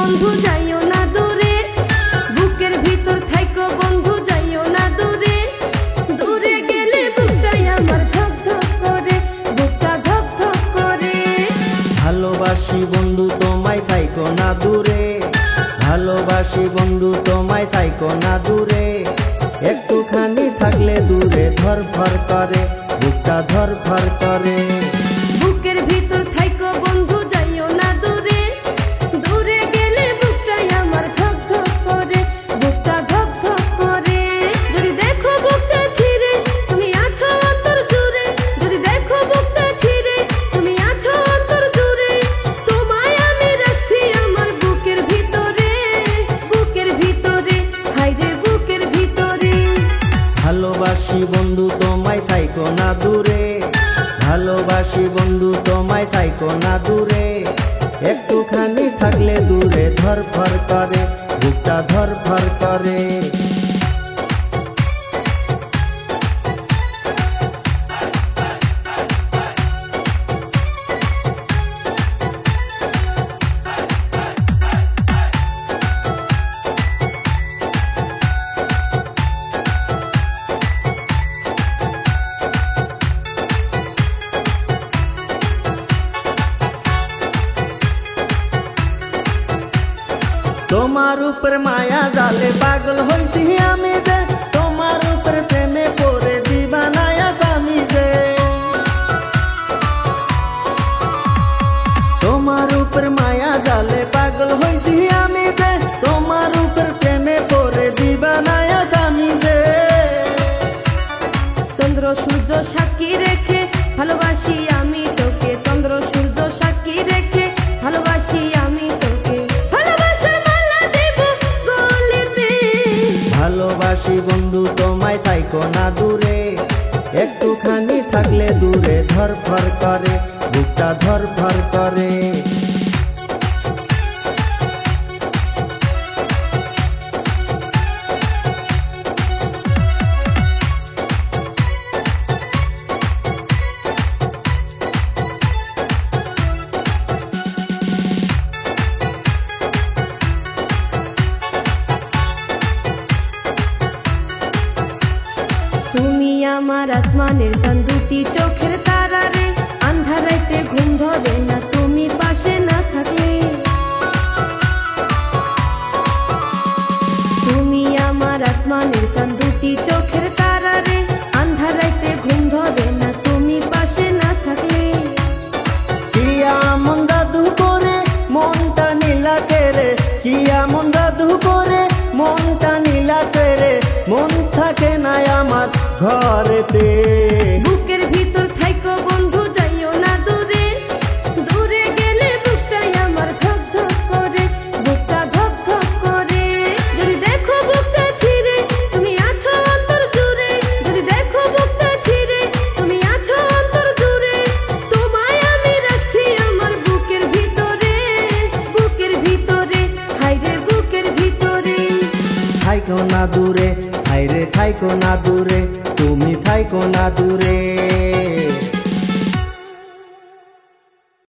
বন্ধু যাইও না দূরে, বুকের ভিতর থাইকো বন্ধু যাইও না দূরে। দূরে গেলে বুকটাই আমার ধক ধক করে, বুকটা ধক ধক করে। ভালোবাসি বন্ধু তোমায় থাইকো না দূরে, ভালোবাসি বন্ধু তোমায় থাইকো না দূরে। একটুখানি থাকলে দূরে ধরফর করে, বুকটা ধরফর করে। বুকের ভিতর থাইকো বন্ধু যাইও না দূরে, দূরে গেলে বুকটাই আমার ধক ধক করে, বুকটা ধক ধক করে। যদি দেখো বুকটা ছিঁড়ে তুমি আছো অন্তর জুড়ে, যদি দেখো বুকটা ছিঁড়ে তুমি আছো অন্তর জুড়ে। তোমায় আমি রাখছি আমার বুকের ভিতরে, বুকের ভিতরে, হায়রে বুকের ভিতরে। ভালোবাসি বন্ধু তোমায় থাইকো না দূরে, ভালোবাসি বন্ধু তোমায় থাইকো না দূরে। একটুখানি থাকলে দূরে ধরফর করে, বুকটা ধরফর করে। তোমার উপর মায়া জালে পাগল হইছি আমি যে, তোমার উপর প্রেমে পড়ে দিবানায়া স্বামী যে। তোমার উপর মায়া জালে পাগল হইছি আমি যে, তোমার উপর প্রেমে পড়ে দিবানায়া স্বামী যে। চন্দ্র সূর্য সাক্ষী রেখে ভালোবাসি আমি তোকে, চন্দ্র সূর্য সাক্ষী রেখে ভালোবাসি আমি তোকে। ভালোবাসি বন্ধু তোমায় থাইকো না দূরে, একটুখানি থাকলে দূরে ধরফর করে, বুকটা ধরফর করে। তুমি আমার আসমানের চাঁদ, দুটি চোখের তারা রে। আন্ধার রাইতে ঘুম ধরে না তুমি পাশে না থাকলে। তুমি আমার আসমানের চাঁদ, দুটি চোখের তারা রে। আন্ধার রাইতে ঘুম ধরে না তুমি পাশে না থাকলে। কি এমন জাদু করে মনটা নীলাকে রে, কি এমন জাদু করে মনটা নীলাকে রে। মন থাকে না আমার ঘরেতে। বুকের ভিতর থাইকো বন্ধু যাইও না দূরে, দূরে গেলে বুকটাই আমার ধক ধক করে, বুকটা ধক ধক করে। যদি দেখো বুকটা ছিঁড়ে তুমি আছো অন্তর জুড়ে, যদি দেখো বুকটা ছিঁড়ে তুমি আছো অন্তর জুড়ে। তোমায় আমি রাখছি আমার বুকের ভিতরে, বুকের ভিতরে, হায়রে বুকের ভিতরে। থাইকো না দূরে, হায়রে থাইকো না দূরে, তুমি থাইকো না দূরে।